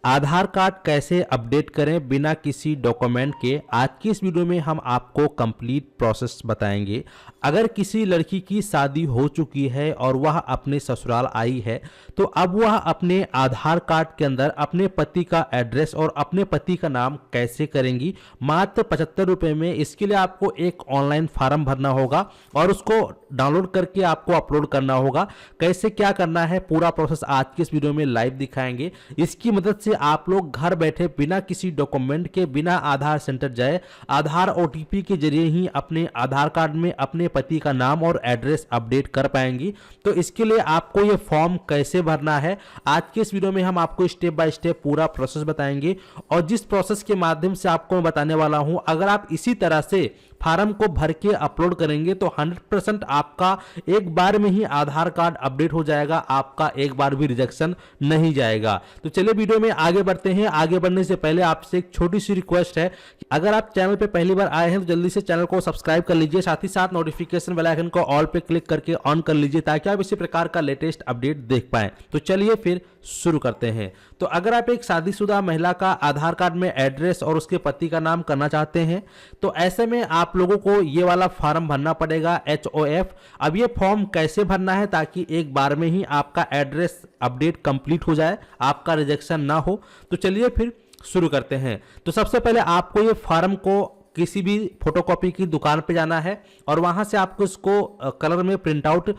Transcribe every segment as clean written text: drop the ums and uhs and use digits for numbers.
आधार card कैसे update करें बिना किसी डॉक्यूमेंट के। आज की इस वीडियो में हम आपको कंप्लीट प्रोसेस बताएंगे। अगर किसी लड़की की शादी हो चुकी है और वह अपने ससुराल आई है तो अब वह अपने आधार कार्ड के अंदर अपने पति का एड्रेस और अपने पति का नाम कैसे करेंगी। मात्र 75 रुपये में इसके लिए आपको एक ऑनलाइन फॉर्म भरना होगा और उसको डाउनलोड करके आपको अपलोड करना होगा। कैसे क्या करना है पूरा प्रोसेस आज की इस वीडियो में लाइव दिखाएंगे। इसकी मदद से आप लोग घर बैठे बिना किसी डॉक्यूमेंट के, बिना आधार सेंटर जाए, आधार ओटीपी के जरिए ही अपने आधार कार्ड में अपने पति का नाम और एड्रेस अपडेट कर पाएंगी। तो इसके लिए आपको ये फॉर्म कैसे भरना है आज के इस वीडियो में हम आपको स्टेप बाय स्टेप पूरा प्रोसेस बताएंगे। और जिस प्रोसेस के माध्यम से आपको मैं बताने वाला हूं, अगर आप इसी तरह से फार्म को भर के अपलोड करेंगे तो 100% आपका एक बार में ही आधार कार्ड अपडेट हो जाएगा, आपका एक बार भी रिजेक्शन नहीं जाएगा। तो चलिए वीडियो में आगे बढ़ते हैं। आगे बढ़ने से पहले आपसे एक छोटी सी रिक्वेस्ट है, अगर आप चैनल पे पहली बार आए हैं तो जल्दी से चैनल को सब्सक्राइब कर लीजिए, साथ ही साथ नोटिफिकेशन बेल आइकन को ऑल पे क्लिक करके ऑन कर लीजिए ताकि आप इसी प्रकार का लेटेस्ट अपडेट देख पाएं। तो चलिए फिर शुरू करते हैं। तो अगर आप एक शादीशुदा महिला का आधार कार्ड में एड्रेस और उसके पति का नाम करना चाहते हैं तो ऐसे में आप लोगों को ये वाला फॉर्म भरना पड़ेगा, HOF। अब ये फॉर्म कैसे भरना है ताकि एक बार में ही आपका एड्रेस अपडेट कंप्लीट हो जाए, आपका रिजेक्शन ना हो। तो चलिए फिर शुरू करते हैं। तो सबसे पहले आपको ये फॉर्म को किसी भी फोटोकॉपी की दुकान पे जाना है और वहां से आपको इसको कलर में प्रिंट आउट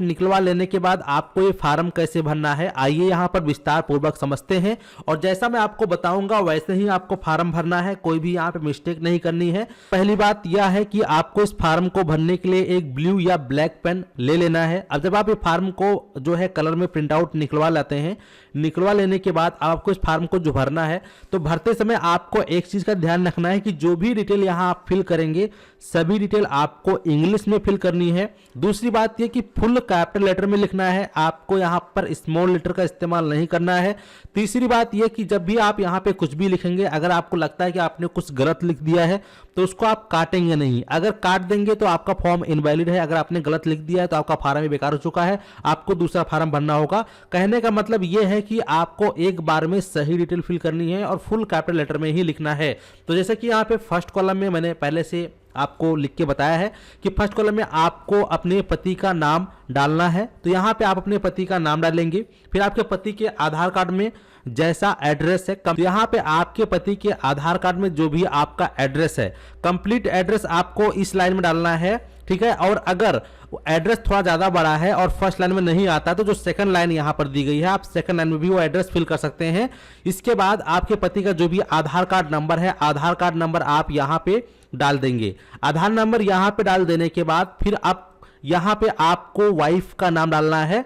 निकलवा लेने के बाद आपको ये फॉर्म कैसे भरना है आइए यहां पर विस्तार पूर्वक समझते हैं। और जैसा मैं आपको बताऊंगा वैसे ही आपको फॉर्म भरना है, कोई भी यहां पे मिस्टेक नहीं करनी है। पहली बात यह है कि आपको इस फॉर्म को भरने के लिए एक ब्लू या ब्लैक पेन ले लेना है। अब जब आप ये फॉर्म को जो है कलर में प्रिंट आउट निकलवा लेते हैं, निकलवा लेने के बाद आपको इस फॉर्म को जो भरना है तो भरते समय आपको एक चीज का ध्यान रखना है कि जो भी डिटेल यहां आप फिल करेंगे सभी डिटेल आपको इंग्लिश में फिल करनी है। दूसरी बात यह कि फुल कैपिटल लेटर में लिखना है, आपको यहां पर स्मॉल लेटर का इस्तेमाल नहीं करना है। तीसरी बात यह कि जब भी आप यहां पे कुछ भी लिखेंगे, अगर आपको लगता है कि आपने कुछ गलत लिख दिया है तो उसको आप काटेंगे नहीं। अगर काट देंगे तो आपका फॉर्म इनवैलिड है। अगर आपने गलत लिख दिया है तो आपका फॉर्म ही बेकार हो चुका है, आपको दूसरा फॉर्म भरना होगा। कहने का मतलब यह है कि आपको एक बार में सही डिटेल फिल करनी है और फुल कैपिटल लेटर में ही लिखना है। तो जैसे कि यहाँ पे फर्स्ट कॉलम में मैंने पहले से आपको लिख के बताया है कि फर्स्ट कॉलम में आपको अपने पति का नाम डालना है। तो यहाँ पे आप अपने पति का नाम डालेंगे, फिर आपके पति के आधार कार्ड में जैसा एड्रेस है, यहाँ पे आपके पति के आधार कार्ड में जो भी आपका एड्रेस है, कंप्लीट एड्रेस आपको इस लाइन में डालना है, ठीक है। और अगर एड्रेस थोड़ा ज्यादा बड़ा है और फर्स्ट लाइन में नहीं आता तो जो सेकंड लाइन यहां पर दी गई है आप सेकंड लाइन में भी वो एड्रेस फिल कर सकते हैं। इसके बाद आपके पति का जो भी आधार कार्ड नंबर है, आधार कार्ड नंबर आप यहां पे डाल देंगे। आधार नंबर यहां पे डाल देने के बाद फिर आप यहां पे आपको वाइफ का नाम डालना है।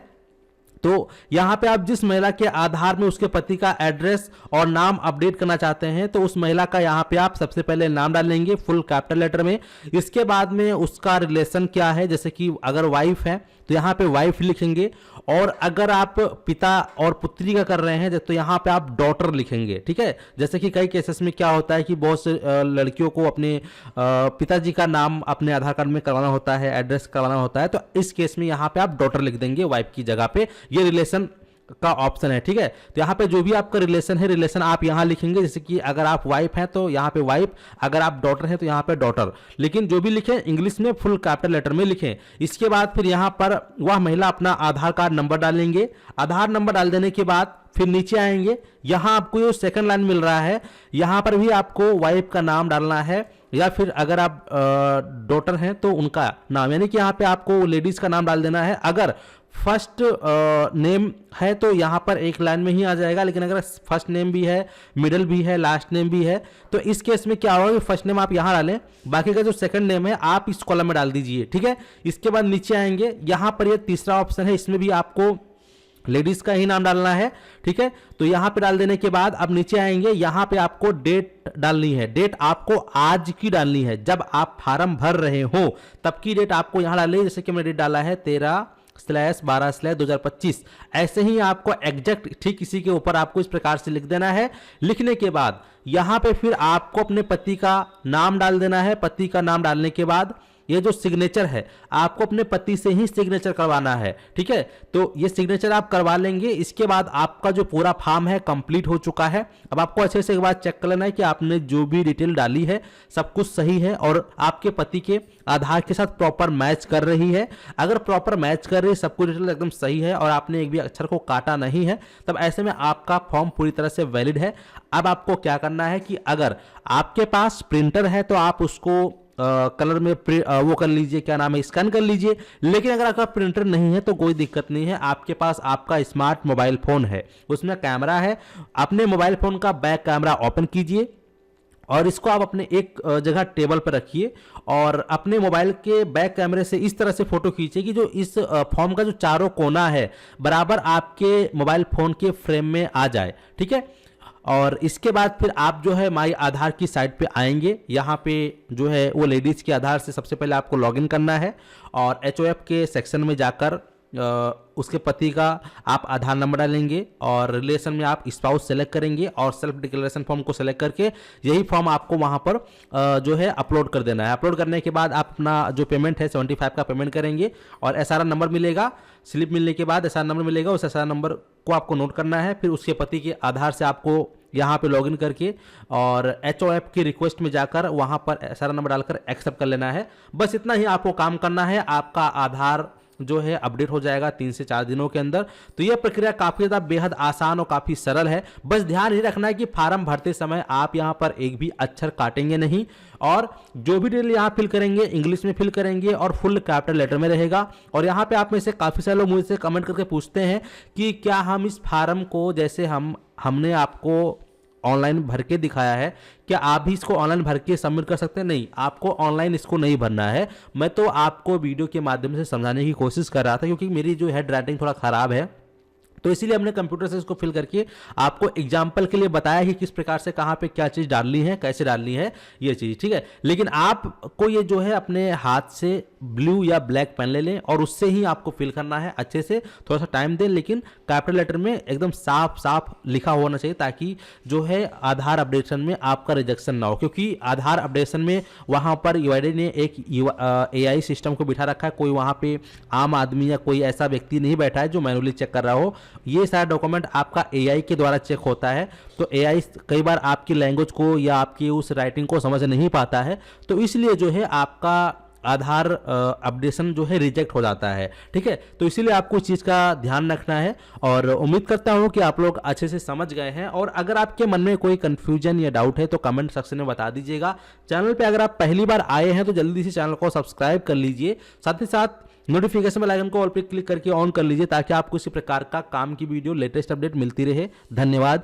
तो यहां पे आप जिस महिला के आधार में उसके पति का एड्रेस और नाम अपडेट करना चाहते हैं तो उस महिला का यहां पे आप सबसे पहले नाम डालेंगे फुल कैपिटल लेटर में। इसके बाद में उसका रिलेशन क्या है, जैसे कि अगर वाइफ है तो यहां पे वाइफ लिखेंगे, और अगर आप पिता और पुत्री का कर रहे हैं तो यहां पे आप डॉटर लिखेंगे, ठीक है। जैसे कि कई केसेस में क्या होता है कि बहुत से लड़कियों को अपने पिताजी का नाम अपने आधार कार्ड में करवाना होता है, एड्रेस करवाना होता है, तो इस केस में यहां पे आप डॉटर लिख देंगे वाइफ की जगह पे। ये रिलेशन का ऑप्शन है, ठीक है। तो यहाँ पे जो भी आपका रिलेशन है, रिलेशन आप यहाँ लिखेंगे। जैसे कि अगर आप वाइफ हैं तो यहाँ पे वाइफ, अगर आप डॉटर हैं तो यहाँ पे डॉटर, लेकिन जो भी लिखें इंग्लिश में फुल कैपिटल लेटर में लिखें। इसके बाद फिर यहाँ पर वह महिला अपना आधार कार्ड नंबर डालेंगे। आधार नंबर डाल देने के बाद फिर नीचे आएंगे, यहां आपको जो सेकंड लाइन मिल रहा है यहां पर भी आपको वाइफ का नाम डालना है, या फिर अगर आप डॉटर हैं तो उनका नाम, यानी कि यहां पे आपको लेडीज का नाम डाल देना है। अगर फर्स्ट नेम है तो यहां पर एक लाइन में ही आ जाएगा, लेकिन अगर फर्स्ट नेम भी है, मिडिल भी है, लास्ट नेम भी है तो इस केस में क्या होगा कि फर्स्ट नेम आप यहां डालें, बाकी का जो सेकंड नेम है आप इस कॉलम में डाल दीजिए, ठीक है। इसके बाद नीचे आएंगे, यहां पर ये तीसरा ऑप्शन है, इसमें भी आपको लेडीज का ही नाम डालना है, ठीक है। तो यहां पे डाल देने के बाद अब नीचे आएंगे, यहां पे आपको डेट डालनी है। डेट आपको आज की डालनी है, जब आप फॉर्म भर रहे हो तब की डेट आपको यहां डालनी है। जैसे कि मैंने डेट डाला है 13/12/2025। ऐसे ही आपको एग्जैक्ट ठीक इसी के ऊपर आपको इस प्रकार से लिख देना है। लिखने के बाद यहां पे फिर आपको अपने पति का नाम डाल देना है। पति का नाम डालने के बाद ये जो सिग्नेचर है आपको अपने पति से ही सिग्नेचर करवाना है, ठीक है। तो ये सिग्नेचर आप करवा लेंगे, इसके बाद आपका जो पूरा फॉर्म है कंप्लीट हो चुका है। अब आपको अच्छे से एक बार चेक कर लेना है कि आपने जो भी डिटेल डाली है सब कुछ सही है और आपके पति के आधार के साथ प्रॉपर मैच कर रही है। अगर प्रॉपर मैच कर रही है, सब कुछ डिटेल एकदम सही है और आपने एक भी अक्षर को काटा नहीं है, तब ऐसे में आपका फॉर्म पूरी तरह से वैलिड है। अब आपको क्या करना है कि अगर आपके पास प्रिंटर है तो आप उसको कलर में वो कर लीजिए, क्या नाम है, स्कैन कर लीजिए। लेकिन अगर आपका प्रिंटर नहीं है तो कोई दिक्कत नहीं है, आपके पास आपका स्मार्ट मोबाइल फोन है, उसमें कैमरा है। अपने मोबाइल फोन का बैक कैमरा ओपन कीजिए और इसको आप अपने एक जगह टेबल पर रखिए और अपने मोबाइल के बैक कैमरे से इस तरह से फोटो खींचिए कि जो इस फॉर्म का जो चारों कोना है बराबर आपके मोबाइल फोन के फ्रेम में आ जाए, ठीक है। और इसके बाद फिर आप जो है माई आधार की साइट पे आएंगे। यहाँ पे जो है वो लेडीज़ के आधार से सबसे पहले आपको लॉगिन करना है और HOF के सेक्शन में जाकर उसके पति का आप आधार नंबर डालेंगे और रिलेशन में आप स्पाउस सेलेक्ट करेंगे और सेल्फ डिक्लेरेशन फॉर्म को सेलेक्ट करके यही फॉर्म आपको वहां पर जो है अपलोड कर देना है। अपलोड करने के बाद आप अपना जो पेमेंट है 75 का पेमेंट करेंगे और SRN नंबर मिलेगा। स्लिप मिलने के बाद SRN नंबर मिलेगा, उस SRN नंबर को आपको नोट करना है। फिर उसके पति के आधार से आपको यहाँ पे लॉगिन करके और HOF की रिक्वेस्ट में जाकर वहाँ पर SRN नंबर डालकर एक्सेप्ट कर लेना है। बस इतना ही आपको काम करना है, आपका आधार जो है अपडेट हो जाएगा 3 से 4 दिनों के अंदर। तो यह प्रक्रिया काफी ज्यादा बेहद आसान और काफी सरल है। बस ध्यान ही रखना है कि फॉर्म भरते समय आप यहां पर एक भी अक्षर काटेंगे नहीं और जो भी डिटेल यहां फिल करेंगे इंग्लिश में फिल करेंगे और फुल कैपिटल लेटर में रहेगा। और यहां पे आप में से काफी सारे लोग मुझसे कमेंट करके पूछते हैं कि क्या हम इस फॉर्म को, जैसे हमने आपको ऑनलाइन भर के दिखाया है, क्या आप भी इसको ऑनलाइन भर के सबमिट कर सकते हैं? नहीं, आपको ऑनलाइन इसको नहीं भरना है। मैं तो आपको वीडियो के माध्यम से समझाने की कोशिश कर रहा था क्योंकि मेरी जो हैंड राइटिंग थोड़ा खराब है, तो इसीलिए हमने कंप्यूटर से इसको फिल करके आपको एग्जाम्पल के लिए बताया कि किस प्रकार से कहाँ पे क्या चीज़ डालनी है, कैसे डालनी है ये चीज़, ठीक है। लेकिन आपको ये जो है अपने हाथ से ब्लू या ब्लैक पेन ले लें और उससे ही आपको फिल करना है अच्छे से। थोड़ा सा टाइम दें लेकिन कैपिटल लेटर में एकदम साफ साफ लिखा होना चाहिए ताकि जो है आधार अपडेशन में आपका रिजेक्शन ना हो। क्योंकि आधार अपडेशन में वहाँ पर यूआईडी ने एक AI सिस्टम को बिठा रखा है, कोई वहाँ पे आम आदमी या कोई ऐसा व्यक्ति नहीं बैठा है जो मैनुअली चेक कर रहा हो। ये सारा डॉक्यूमेंट आपका AI के द्वारा चेक होता है। तो AI कई बार आपकी लैंग्वेज को या आपकी उस राइटिंग को समझ नहीं पाता है, तो इसलिए जो है आपका आधार अपडेशन जो है रिजेक्ट हो जाता है, ठीक है। तो इसीलिए आपको इस चीज़ का ध्यान रखना है और उम्मीद करता हूं कि आप लोग अच्छे से समझ गए हैं। और अगर आपके मन में कोई कंफ्यूजन या डाउट है तो कमेंट सेक्शन में बता दीजिएगा। चैनल पे अगर आप पहली बार आए हैं तो जल्दी से चैनल को सब्सक्राइब कर लीजिए, साथ ही साथ नोटिफिकेशन बेल आइकन को ऑल पे क्लिक करके ऑन कर लीजिए ताकि आपको इसी प्रकार का काम की वीडियो लेटेस्ट अपडेट मिलती रहे। धन्यवाद।